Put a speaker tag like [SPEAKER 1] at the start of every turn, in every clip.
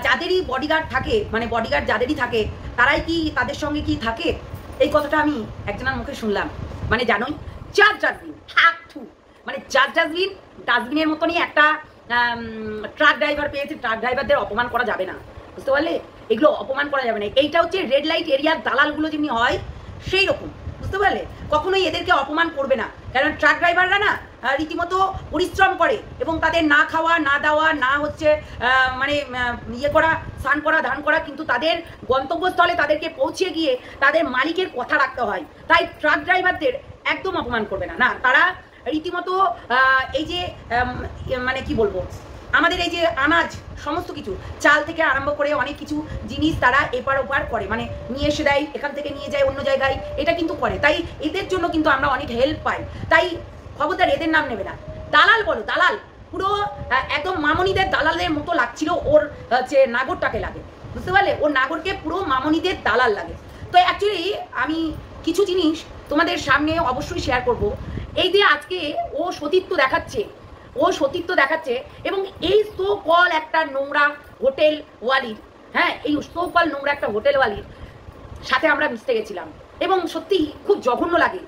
[SPEAKER 1] যাদেরই bodyguard থাকে, মানে bodyguard যাদেরই থাকে, তারাই কি তাদের সঙ্গে কি থাকে? এই কথাটা আমি একজনের মুখে শুনলাম। মানে জানোই, জাজ ডাস্টবিন, মানে জাজ ডাস্টবিনের মতনই একটা ট্রাক ড্রাইভার পেয়েছে। ট্রাক ড্রাইভারদের অপমান করা যাবে না, বুঝতে পারলে? এগুলো অপমান করা যাবে না। এইটা হচ্ছে রেড লাইট এরিয়ার দালালগুলো যেমনি হয় সেই রকম, বুঝতে পারলে? কখনোই এদেরকে অপমান করবে না, কারণ ট্রাক ড্রাইভাররা না রীতিমতো পরিশ্রম করে এবং তাদের না খাওয়া না দাওয়া না হচ্ছে মানে ইয়ে করা, স্নান করা ধান করা, কিন্তু তাদের গন্তব্যস্থলে তাদেরকে পৌঁছে গিয়ে তাদের মালিকের কথা রাখতে হয়। তাই ট্রাক ড্রাইভারদের একদম অপমান করবে না। না, তারা রীতিমতো এই যে মানে কি বলবো, আমাদের এই যে আনাজ সমস্ত কিছু, চাল থেকে আরম্ভ করে অনেক কিছু জিনিস তারা এপার ওপার করে, মানে নিয়ে এসে দেয়, এখান থেকে নিয়ে যায় অন্য জায়গায়, এটা কিন্তু করে। তাই এদের জন্য কিন্তু আমরা অনেক হেল্প পাই। তাই খবরদার এদের নাম নেবে না। দালাল বলো, দালাল পুরো একদম মামনিদের দালালের মতো লাগছিল ওর যে নাগরটাকে লাগে, বুঝতে পারলে? ওর নাগরকে পুরো মামনিদের দালাল লাগে। তো অ্যাকচুয়ালি আমি কিছু জিনিস তোমাদের সামনে অবশ্যই শেয়ার করব। এই যে আজকে ও সতীত্ব দেখাচ্ছে এবং এই সো কল একটা নোংরা হোটেল ওয়ালির, হ্যাঁ, এই সো কল নোংরা একটা হোটেল ওয়ালির সাথে আমরা মিশতে গেছিলাম এবং সত্যি খুব জঘন্য লাগে,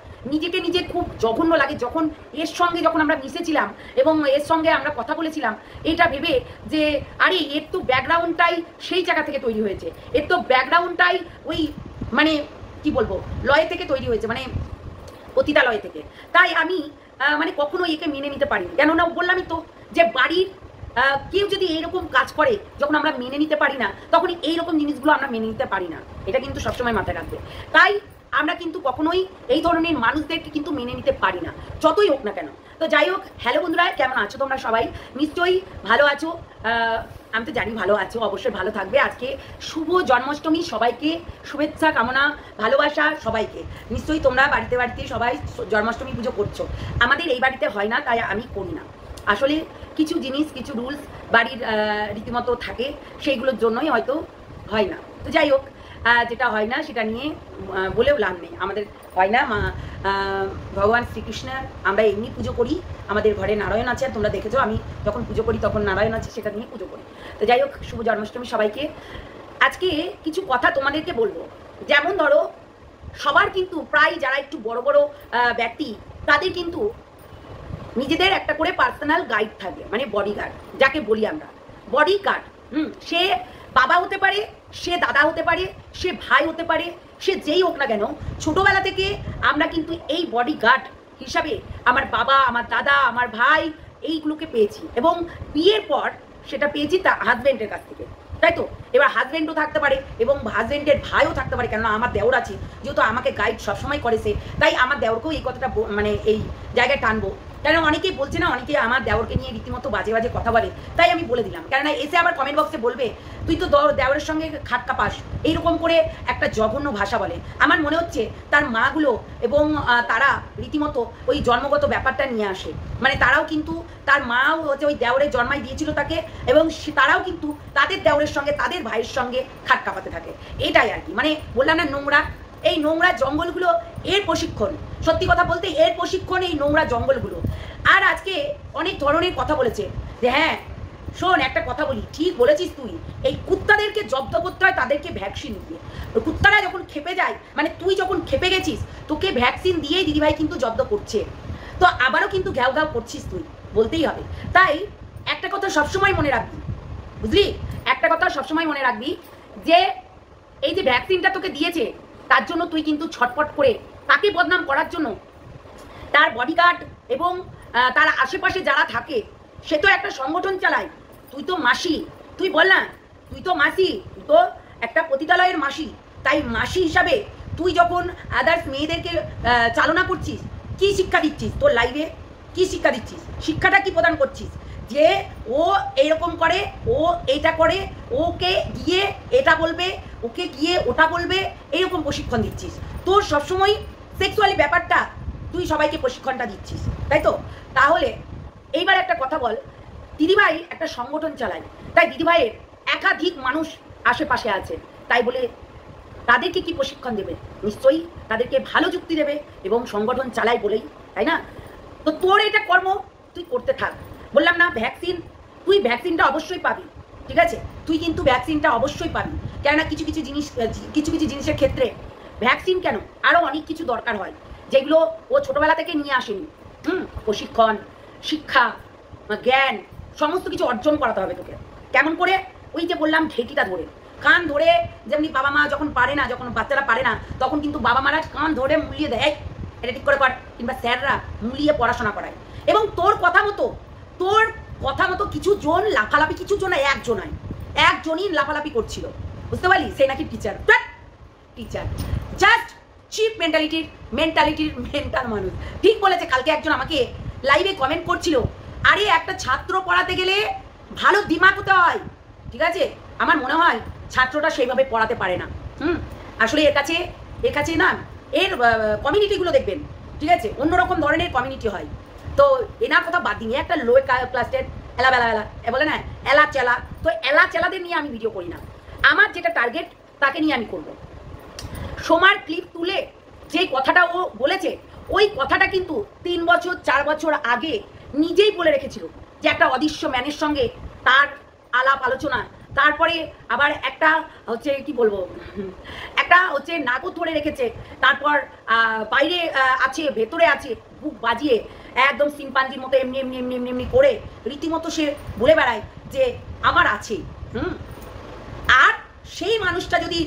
[SPEAKER 1] নিজে খুব জঘন্য লাগে যখন এর সঙ্গে আমরা মিশেছিলাম এবং এর সঙ্গে আমরা কথা বলেছিলাম, এটা ভেবে যে আরে এর তো ব্যাকগ্রাউন্ডটাই সেই জায়গা থেকে তৈরি হয়েছে, এর তো ব্যাকগ্রাউন্ডটাই ওই মানে কি বলবো লয় থেকে তৈরি হয়েছে, মানে পতিতালয় থেকে। তাই আমি মানে কখনো একে মেনে নিতে পারি, কেননা বললামই তো যে বাড়ির কেউ যদি এইরকম কাজ করে যখন আমরা মেনে নিতে পারি না, তখন এইরকম জিনিসগুলো আমরা মেনে নিতে পারি না। এটা কিন্তু সবসময় মাথায় রাখবে। তাই আমরা কিন্তু কখনোই এই ধরনের মানুষদেরকে কিন্তু মেনে নিতে পারি না, যতই হোক না কেন। তো যাই হোক, হ্যালো বন্ধুরা, কেমন আছো তোমরা? সবাই নিশ্চয়ই ভালো আছো, আমি তো জানি ভালো আছো, অবশ্যই ভালো থাকবে। আজকে শুভ জন্মাষ্টমী, সবাইকে শুভেচ্ছা কামনা, ভালোবাসা সবাইকে। নিশ্চয়ই তোমরা বাড়িতে সবাই জন্মাষ্টমী পুজো করছো। আমাদের এই বাড়িতে হয় না, তাই আমি করি না। আসলে কিছু জিনিস, কিছু রুলস বাড়ির রীতিমতো থাকে, সেইগুলোর জন্যই হয়তো হয় না। তো যাই হোক, যেটা হয় না সেটা নিয়ে বলেও লাভ নেই। আমাদের হয় না, ভগবান শ্রীকৃষ্ণের আমরা এমনি পুজো করি, আমাদের ঘরে নারায়ণ আছে, তোমরা দেখেছো আমি যখন পুজো করি তখন নারায়ণ আছে, সেটা নিয়ে পুজো করি। তো যাই হোক, শুভ জন্মাষ্টমী সবাইকে। আজকে কিছু কথা তোমাদেরকে বলবো। যেমন ধরো, সবার কিন্তু প্রায় যারা একটু বড় বড় ব্যক্তি, তাদের কিন্তু নিজেদের একটা করে পার্সোনাল গাইড থাকে, মানে বডিগার্ড যাকে বলি আমরা, বডিগার্ড। সে বাবা হতে পারে, সে দাদা হতে পারে, সে ভাই হতে পারে, সে যেই হোক না কেন। ছোটবেলা থেকে আমরা কিন্তু এই বডিগার্ড হিসাবে আমার বাবা, আমার দাদা, আমার ভাই এইগুলোকে পেয়েছি এবং বিয়ের পর সেটা পেয়েছি তার হাজব্যান্ডের কাছ থেকে, তাই তো? এবার হাজব্যান্ডও থাকতে পারে এবং হাজব্যান্ডের ভাইও থাকতে পারে, কেননা আমার দেওর আছে, যেহেতু আমাকে গাইড সবসময় করেছে, তাই আমার দেওরকেও এই কথাটা মানে এই জায়গায় টানবো। কেন অনেকেই বলছে না, অনেকে আমার দেওরকে নিয়ে রীতিমতো বাজে বাজে কথা বলে, তাই আমি বলে দিলাম। কেননা এসে আবার কমেন্ট বক্সে বলবে তুই তো দেওরের সঙ্গে খাটকা পাস, এইরকম করে একটা জঘন্য ভাষা বলে। আমার মনে হচ্ছে তার মাগুলো এবং তারা রীতিমতো ওই জন্মগত ব্যাপারটা নিয়ে আসে, মানে তারাও কিন্তু, তার মাও হচ্ছে ওই দেওরের জন্মাই দিয়েছিল তাকে, এবং তারাও কিন্তু তাদের দেওরের সঙ্গে তাদের ভাইয়ের সঙ্গে খাট কাঁপাতে থাকে। এটাই আর কি, মানে বললাম না নোংরা, এই নোংরা জঙ্গলগুলো এর প্রশিক্ষণ। সত্যি কথা বলতে এর প্রশিক্ষণ এই নোংরা জঙ্গলগুলো। আর আজকে অনেক ধরনের কথা বলেছে যে হ্যাঁ শোন, একটা কথা বলি, ঠিক বলেছিস তুই, এই কুত্তাদেরকে জব্দ করতে হয় তাদেরকে ভ্যাকসিন দিয়ে। কুত্তারা যখন খেপে যায়, মানে তুই যখন খেপে গেছিস, তোকে ভ্যাকসিন দিয়েই দিদিভাই কিন্তু জব্দ করছে। তো আবারও কিন্তু ঘ্যাও ঘ্যাও করছিস তুই, বলতেই হবে। তাই একটা কথা সবসময় মনে রাখবি, বুঝলি? একটা কথা সবসময় মনে রাখবি যে এই যে ভ্যাকসিনটা তোকে দিয়েছে, তার জন্য তুই কিন্তু ছটফট করে তাকে বদনাম করার জন্য তার বডিগার্ড এবং তার আশেপাশে যারা থাকে, সে তো একটা সংগঠন চালায়। তুই তো মাসি, তুই বল না, তুই তো মাসি, তুই তো একটা পতিতালয়ের মাসি। তাই মাসি হিসাবে তুই যখন আদার্স মেয়েদেরকে চালনা করছিস, কি শিক্ষা দিচ্ছিস? তোর লাইফে কি শিক্ষা দিচ্ছিস? শিক্ষাটা কি প্রদান করছিস? যে ও এইরকম করে, ও এইটা করে, ওকে গিয়ে এটা বলবে, ওকে গিয়ে ওটা বলবে, এইরকম প্রশিক্ষণ দিচ্ছিস। তোর সবসময় সেক্সুয়ালি ব্যাপারটা তুই সবাইকে প্রশিক্ষণটা দিচ্ছিস, তাই তো? তাহলে এইবার একটা কথা বল, দিদিভাই একটা সংগঠন চালায়, তাই দিদিভাইয়ের একাধিক মানুষ আশেপাশে আছে, তাই বলে তাদেরকে কি প্রশিক্ষণ দেবে? নিশ্চয়ই তাদেরকে ভালো যুক্তি দেবে এবং সংগঠন চালায় বলেই, তাই না? তো তোর এটা কর্ম তুই করতে থাক। বললাম না ভ্যাকসিন, তুই ভ্যাকসিনটা অবশ্যই পাবি, ঠিক আছে? তুই কিন্তু ভ্যাকসিনটা অবশ্যই পাবি, কেননা কিছু কিছু জিনিসের ক্ষেত্রে ভ্যাকসিন কেন, আরও অনেক কিছু দরকার হয় যেগুলো ও ছোটোবেলা থেকে নিয়ে আসেনি। প্রশিক্ষণ, শিক্ষা, জ্ঞান সমস্ত কিছু অর্জন করাতে হবে তোকে। কেমন করে? ওই যে বললাম ঢেকিটা ধরে, কান ধরে, যেমনি বাবা মা যখন পারে না, যখন বাচ্চারা পারে না, তখন কিন্তু বাবা মারা কান ধরে মুলিয়ে দেয়, এটা ঠিক করে কর, কিংবা স্যাররা মুলিয়ে পড়াশোনা করায়। এবং তোর কথা মতো কিছু জন লাফালাফি, কিছু জন একজনই লাফালাফি করছিল, বুঝতে পারলি? সে নাকি টিচার জাস্ট চিপ মেন্টাল মানুষ। ঠিক বলেছে। কালকে একজন আমাকে লাইভে কমেন্ট করছিল, আরে একটা ছাত্র পড়াতে গেলে ভালো দিমাগ হতে হয়, ঠিক আছে? আমার মনে হয় ছাত্রটা সেইভাবে পড়াতে পারে না। আসলে এর কাছে না, এর কমিউনিটিগুলো দেখবেন, ঠিক আছে, অন্যরকম ধরনের কমিউনিটি হয়। তো এনার কথা বাদ দিয়ে একটা লো ক্লাসের এলা বলে না এলা চেলা, তো এলা চেলাদের নিয়ে আমি ভিডিও করি না। আমার যেটা টার্গেট তাকে নিয়ে আমি করব। সোমার ক্লিপ তুলে যে কথাটা ও বলেছে, ওই কথাটা কিন্তু 3 বছর 4 বছর আগে নিজেই বলে রেখেছিল যে একটা অদৃশ্য ম্যানের সঙ্গে তার আলাপ আলোচনা, তারপরে আবার একটা হচ্ছে কি বলবো, একটা হচ্ছে নাকও ধরে রেখেছে, তারপর বাইরে আছে, ভেতরে আছে, বুক বাজিয়ে একদম সিম্পাঞ্জির মতো এমনি করে রীতিমতো সে বলে বেড়ায় যে আমার আছে। আর সেই মানুষটা যদি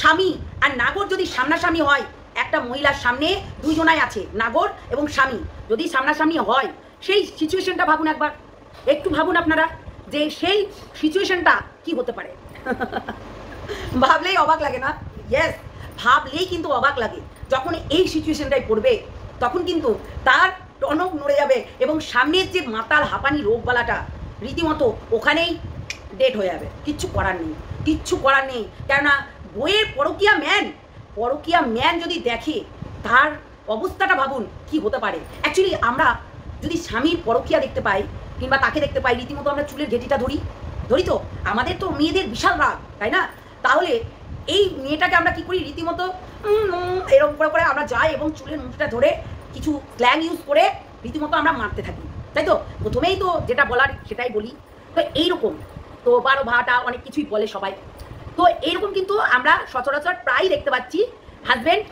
[SPEAKER 1] স্বামী আর নাগর যদি সামনাসামনি হয়, একটা মহিলার সামনে দুইজনাই আছে, নাগর এবং স্বামী যদি সামনাসামনি হয়, সেই সিচুয়েশনটা ভাবুন একবার, একটু ভাবুন আপনারা যে সেই সিচুয়েশনটা কি হতে পারে। ভাবলেই অবাক লাগে না? ইয়েস, ভাবলেই কিন্তু অবাক লাগে। যখন এই সিচুয়েশনটাই পড়বে তখন কিন্তু তার টনক নড়ে যাবে এবং সামনের যে মাতাল হাঁপানি রোগবালাটা রীতিমতো ওখানেই ডেট হয়ে যাবে। কিচ্ছু করার নেই। কেননা বইয়ের পরকীয়া ম্যান যদি দেখে, তার অবস্থাটা ভাবুন কি হতে পারে। অ্যাকচুয়ালি আমরা যদি স্বামীর পরকীয়া দেখতে পাই কিংবা তাকে দেখতে পাই, রীতিমতো আমরা চুলের ঘেঁটিটা ধরি তো, আমাদের তো মেয়েদের বিশাল রাগ, তাই না? তাহলে এই মেয়েটাকে আমরা কি করি, রীতিমতো এরকম করে আমরা যাই এবং চুলের মুঠটা ধরে কিছু স্ল্যাং ইউজ করে রীতিমতো আমরা মারতে থাকি, তাই তো? প্রথমেই তো যেটা বলার সেটাই বলি। তো এইরকম তো 12 ভাটা অনেক কিছুই বলে সবাই। তো এইরকম কিন্তু আমরা সচরাচর প্রায় দেখতে পাচ্ছি, হাজব্যান্ড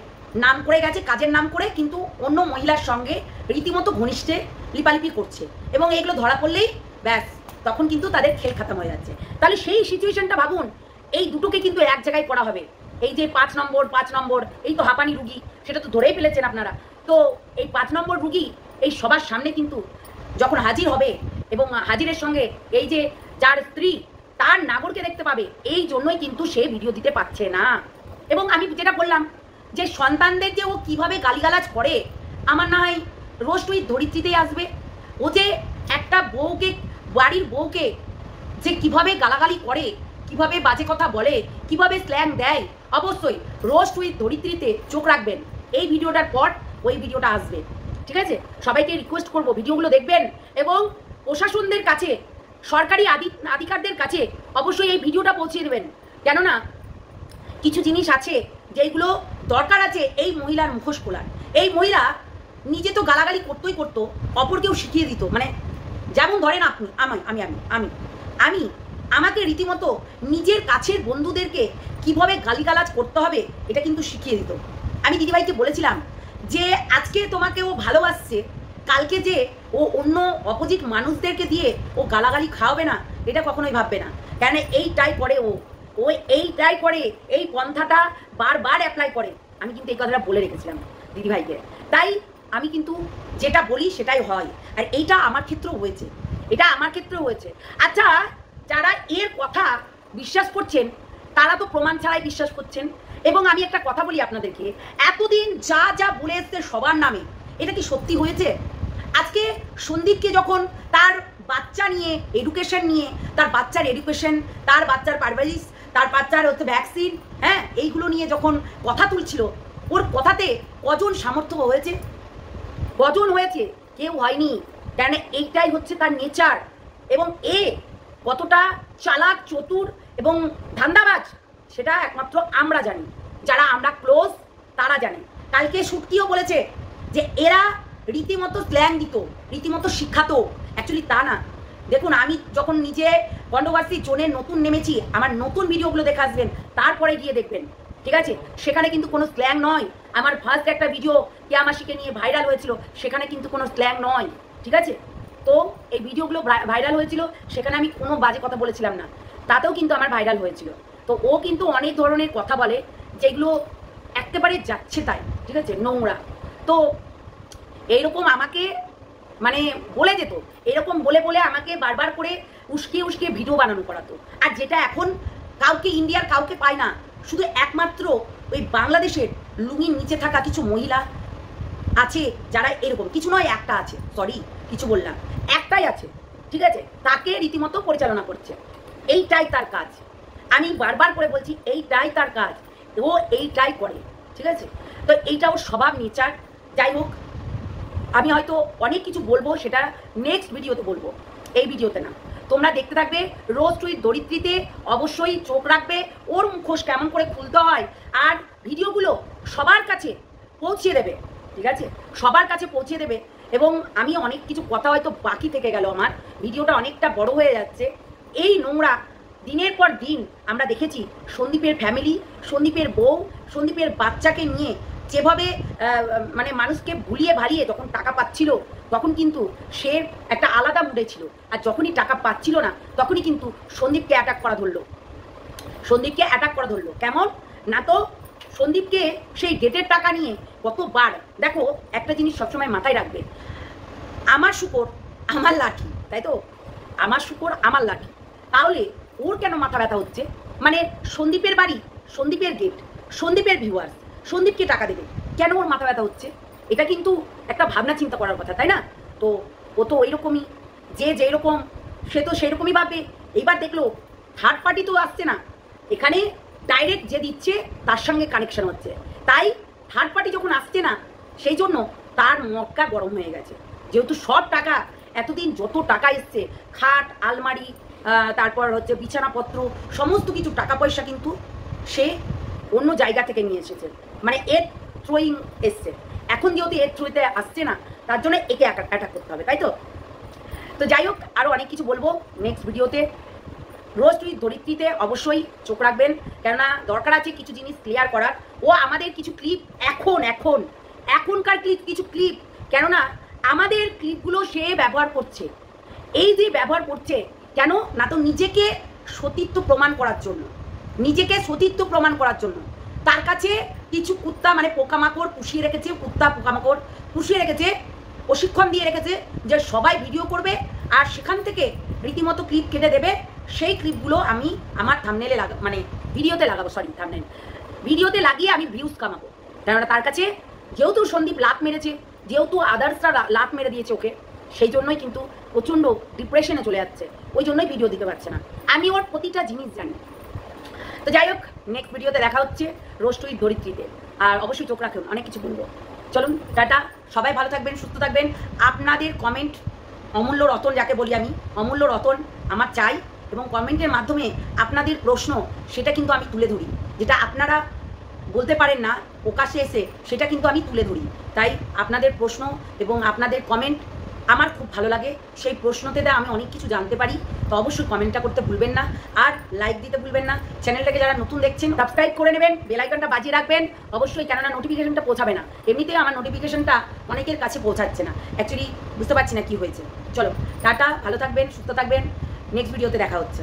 [SPEAKER 1] নাম করে গেছে কাজের নাম করে, কিন্তু অন্য মহিলার সঙ্গে রীতিমতো ঘনিষ্ঠে লিপালিপি করছে, এবং এগুলো ধরা পড়লেই ব্যাস, তখন কিন্তু তাদের খেল খাতাম হয়ে যাচ্ছে। তাহলে সেই সিচুয়েশনটা ভাবুন, এই দুটোকে কিন্তু এক জায়গায় করা হবে। এই যে 5 নম্বর এই তো হাঁপানি রুগী, সেটা তো ধরেই ফেলেছেন আপনারা। তো এই 5 নম্বর রুগী এই সবার সামনে কিন্তু যখন হাজির হবে, এবং হাজিরের সঙ্গে এই যে যার স্ত্রী তার নাগরকে দেখতে পাবে, এই জন্যই কিন্তু সে ভিডিও দিতে পারছে না। এবং আমি যেটা বললাম যে সন্তানদের যে ও কীভাবে গালিগালাজ করে, আমার না হয় রোস্ট উইথ ধরিত্রীতেই আসবে। ও যে একটা বউকে, বাড়ির বউকে যে কিভাবে গালাগালি করে, কিভাবে বাজে কথা বলে, কিভাবে স্ল্যাং দেয়, অবশ্যই রোস্ট উইথ ধরিত্রীতে চোখ রাখবেন। এই ভিডিওটার পর ওই ভিডিওটা আসবে, ঠিক আছে? সবাইকে রিকোয়েস্ট করব ভিডিওগুলো দেখবেন, এবং প্রশাসনদের কাছে, সরকারি আধিকারিকদের কাছে অবশ্যই এই ভিডিওটা পৌঁছে দেবেন। কেননা কিছু জিনিস আছে যেগুলো দরকার আছে এই মহিলার মুখোশ খোলার। এই মহিলা নিজে তো গালাগালি করতো, অপরকেও শিখিয়ে দিত। মানে যেমন ধরেন আপনি, আমি আমাকে রীতিমতো নিজের কাছের বন্ধুদেরকে কিভাবে গালিগালাজ করতে হবে এটা কিন্তু শিখিয়ে দিত। আমি দিদিভাইকে বলেছিলাম যে আজকে তোমাকে ও ভালোবাসছে, কালকে যে ও অন্য অপোজিট মানুষদেরকে দিয়ে ও গালাগালি খাওয়াবে না, এটা কখনোই ভাববে না। কেন এইটাই করে ও এইটাই করে, এই পন্থাটা বারবার অ্যাপ্লাই করে। আমি কিন্তু এই কথাটা বলে রেখেছিলাম দিদিভাইকে। তাই আমি কিন্তু যেটা বলি সেটাই হয়, আর এইটা আমার ক্ষেত্রেও হয়েছে। আচ্ছা, যারা এর কথা বিশ্বাস করছেন তারা তো প্রমাণ ছাড়াই বিশ্বাস করছেন। এবং আমি একটা কথা বলি আপনাদেরকে, এতদিন যা বলে এসছে সবার নামে, এটা কি সত্যি হয়েছে? আজকে সন্দীপকে যখন তার বাচ্চা নিয়ে, এডুকেশন নিয়ে, তার বাচ্চার এডুকেশন, তার বাচ্চার পারভারিশ, তার বাচ্চার হচ্ছে ভ্যাকসিন, হ্যাঁ, এইগুলো নিয়ে যখন কথা তুলছিল, ওর কথাতে কজন সামর্থ্য হয়েছে? কজন হয়েছে? কেউ হয়নি। কেন এইটাই হচ্ছে তার নেচার। এবং এ কতটা চালাক, চতুর এবং ধান্দাবাজ সেটা একমাত্র আমরা জানি, যারা আমরা ক্লোজ তারা জানে। কালকে শুটকিও বলেছে যে এরা রীতিমতো স্ল্যাং দিত, রীতিমতো শিক্ষাতো। অ্যাকচুয়ালি তা না। দেখুন, আমি যখন নিজে কন্ট্রোভার্সি জোনে নতুন নেমেছি, আমার নতুন ভিডিওগুলো দেখে আসবেন, তারপরে গিয়ে দেখবেন, ঠিক আছে? সেখানে কিন্তু কোনো স্ল্যাং নয়। আমার ফার্স্ট একটা ভিডিও কেয়া মাসিকে নিয়ে ভাইরাল হয়েছিল, সেখানে কিন্তু কোনো স্ল্যাং নয়, ঠিক আছে? তো এই ভিডিওগুলো ভাইরাল হয়েছিল, সেখানে আমি কোনো বাজে কথা বলেছিলাম না, তাতেও কিন্তু আমার ভাইরাল হয়েছিল। তো ও কিন্তু অনেক ধরনের কথা বলে যেগুলো একেবারে যাচ্ছে তাই, ঠিক আছে, নোংরা। তো এইরকম আমাকে মানে বলে যেত, এরকম বলে বলে আমাকে বারবার করে উস্কিয়ে উস্কিয়ে ভিডিও বানানো করাতো। আর যেটা এখন কাউকে ইন্ডিয়ার কাউকে পায় না, শুধু একমাত্র ওই বাংলাদেশের লুঙ্গির নিচে থাকা কিছু মহিলা আছে যারা এরকম, কিছু নয়, একটা আছে, সরি কিছু বললাম, একটাই আছে, ঠিক আছে, তাকে রীতিমতো পরিচালনা করছে। এইটাই তার কাজ, আমি বারবার করে বলছি এইটাই তার কাজ, ও এইটাই করে, ঠিক আছে? তো এইটা ওর স্বভাব নেচার। যাই হোক, আমি হয়তো অনেক কিছু বলবো, সেটা নেক্সট ভিডিওতে বলবো, এই ভিডিওতে না। তোমরা দেখতে থাকবে রোজ টুইট দরিদ্রীতে, অবশ্যই চোখ রাখবে ওর মুখোশ কেমন করে খুলতে হয়, আর ভিডিওগুলো সবার কাছে পৌঁছিয়ে দেবে, ঠিক আছে, সবার কাছে পৌঁছে দেবে। এবং আমি অনেক কিছু কথা হয়তো বাকি থেকে গেল, আমার ভিডিওটা অনেকটা বড় হয়ে যাচ্ছে। এই নোংরা দিনের পর দিন আমরা দেখেছি সন্দীপের ফ্যামিলি, সন্দীপের বউ, সন্দীপের বাচ্চাকে নিয়ে যেভাবে মানে মানুষকে ভুলিয়ে ভালিয়ে যখন টাকা পাচ্ছিল, তখন কিন্তু সে একটা আলাদা মুডে ছিল। আর যখনই টাকা পাচ্ছিল না, তখনই কিন্তু সন্দীপকে অ্যাটাক করা ধরলো, সন্দীপকে অ্যাটাক করা ধরলো। কেমন না, তো সন্দীপকে সেই ডেটের টাকা নিয়ে কতবার, দেখো একটা জিনিস সবসময় মাথায় রাখবে, আমার শুকর আমার লাঠি, তাই তো, আমার শুকর আমার লাঠি, তাহলে ওর কেন মাথা ব্যথা হচ্ছে? মানে সন্দীপের বাড়ি, সন্দীপের গেট, সন্দীপের ভিউয়ার্স, সন্দীপকে টাকা দেবে, কেন ওর মাথা ব্যথা হচ্ছে? এটা কিন্তু একটা ভাবনা চিন্তা করার কথা, তাই না? তো ও তো ওইরকমই, যে যেরকম সে তো সেরকমই ভাববে। এইবার দেখলো থার্ড পার্টি তো আসছে না, এখানে ডাইরেক্ট যে দিচ্ছে তার সঙ্গে কানেকশন হচ্ছে, তাই থার্ড পার্টি যখন আসছে না, সেই জন্য তার মক্কা গরম হয়ে গেছে। যেহেতু সব টাকা এতদিন যত টাকা এসছে, খাট, আলমারি, তারপর হচ্ছে বিছানাপত্র, সমস্ত কিছু টাকা পয়সা কিন্তু সে অন্য জায়গা থেকে নিয়ে এসেছে, মানে এর থ্রোয়িং এসছে। এখন যেহেতু এর থ্রোতে আসছে না, তার জন্য একে অ্যাটাক করতে হবে, তাই তো? তো যাই হোক, আরও অনেক কিছু বলবো নেক্সট ভিডিওতে। রোজ টুইট দরিদ্রীতে অবশ্যই চোখ রাখবেন, কেননা দরকার আছে কিছু জিনিস ক্লিয়ার করার। ও আমাদের কিছু ক্লিপ এখনকার কিছু ক্লিপ, কেননা আমাদের ক্লিপগুলো সে ব্যবহার করছে। এই যে ব্যবহার করছে কেন না, তো নিজেকে সতীত্ব প্রমাণ করার জন্য, নিজেকে সতীত্ব প্রমাণ করার জন্য। তার কাছে কিছু কুত্তা, মানে পোকামাকড় পুষিয়ে রেখেছে, কুত্তা পোকামাকড় পুষিয়ে রেখেছে, প্রশিক্ষণ দিয়ে রেখেছে যে সবাই ভিডিও করবে আর সেখান থেকে রীতিমতো ক্লিপ কেটে দেবে। সেই ক্লিপগুলো আমি আমার থাম্বনেলে মানে ভিডিওতে লাগাবো, সরি থাম্বনেল, ভিডিওতে লাগিয়ে আমি ভিউজ কামাবো। কেননা তার কাছে যেহেতু সন্দীপ লাত মেরেছে, যেহেতু আদার্সরা লাত মেরে দিয়েছে ওকে, সেই জন্যই কিন্তু প্রচণ্ড ডিপ্রেশনে চলে যাচ্ছে, ওই জন্যই ভিডিও দিতে পারছে না। আমি ওর প্রতিটা জিনিস জানি। তো যাই হোক, নেক্সট ভিডিওতে দেখা হচ্ছে রোজ টুইট দরিদ্রীতে, আর অবশ্যই চোখ রাখুন, অনেক কিছু বলবো। চলুন টাটা, সবাই ভালো থাকবেন, সুস্থ থাকবেন। আপনাদের কমেন্ট অমূল্য রতন, যাকে বলি আমি, অমূল্য রতন আমার চাই, এবং কমেন্টের মাধ্যমে আপনাদের প্রশ্ন সেটা কিন্তু আমি তুলে ধরি, যেটা আপনারা বলতে পারেন না প্রকাশ্যে এসে, সেটা কিন্তু আমি তুলে ধরি। তাই আপনাদের প্রশ্ন এবং আপনাদের কমেন্ট আমার খুব ভালো লাগে, সেই প্রশ্নতে আমি অনেক কিছু জানতে পারি। তো অবশ্যই কমেন্টটা করতে ভুলবেন না, আর লাইক দিতে ভুলবেন না। চ্যানেলটাকে যারা নতুন দেখছেন সাবস্ক্রাইব করে নেবেন, বেল আইকনটা বাজিয়ে রাখবেন অবশ্যই, কেননা নোটিফিকেশনটা পৌঁছাবে না। এমনিতেই আমার নোটিফিকেশনটা অনেকের কাছে পৌঁছাচ্ছে না, অ্যাকচুয়ালি বুঝতে পারছি না কি হয়েছে। চলো টাটা, ভালো থাকবেন, সুস্থ থাকবেন, নেক্সট ভিডিওতে দেখা হচ্ছে।